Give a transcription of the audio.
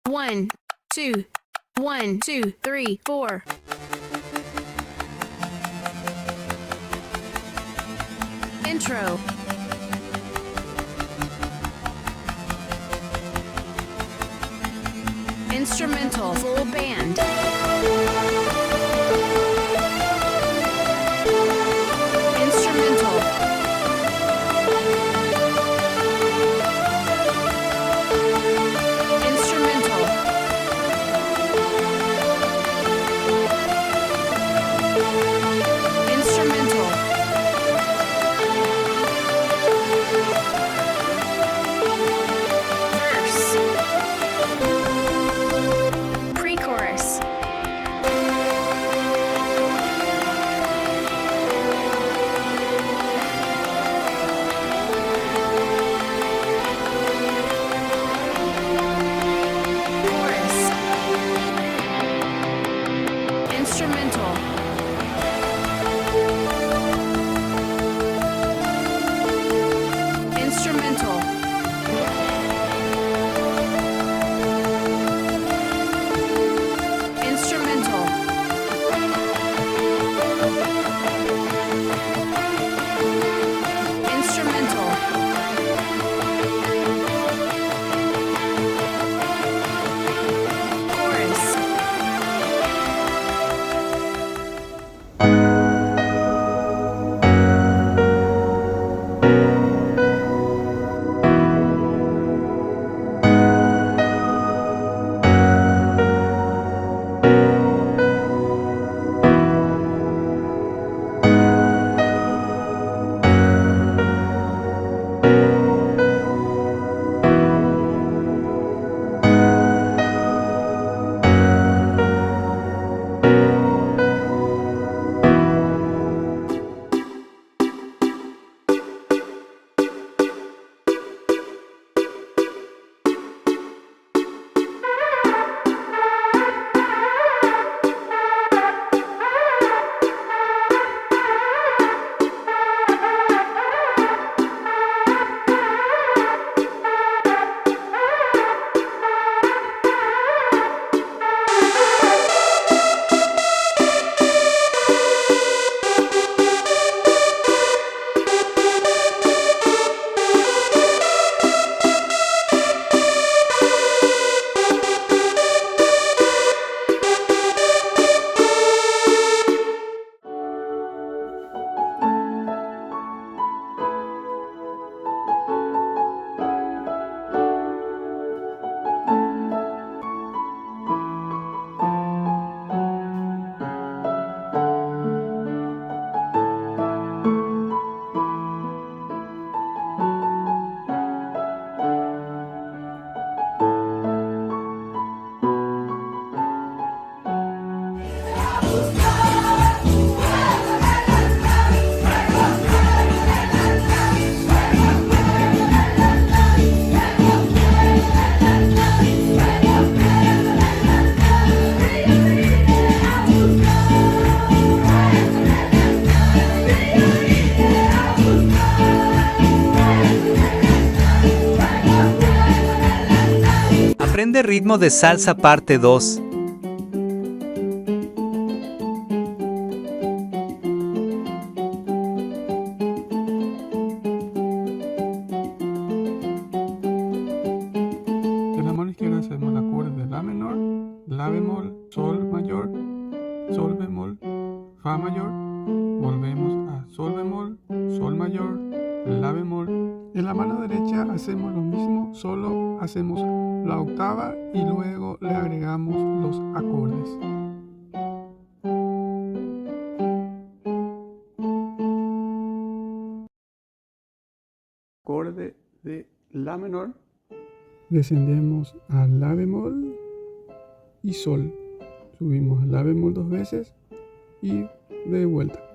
1, 2, 1, 2, 3, 4. Intro. Instrumental full band. Instrumental. Instrumental. Instrumental. Verse. Pre-chorus. Chorus. Instrumental. Instrumental. Instrumental. Instrumental. Chorus. Aprende ritmo de salsa parte 2. En la mano izquierda hacemos el acorde de la menor, la bemol, sol mayor, sol bemol, fa mayor, volvemos a sol bemol, sol mayor, la bemol. En la mano derecha hacemos lo mismo, solo hacemos la octava y luego le agregamos los acordes. Acorde de la menor. Descendemos a la bemol y sol. Subimos a la bemol 2 veces y de vuelta.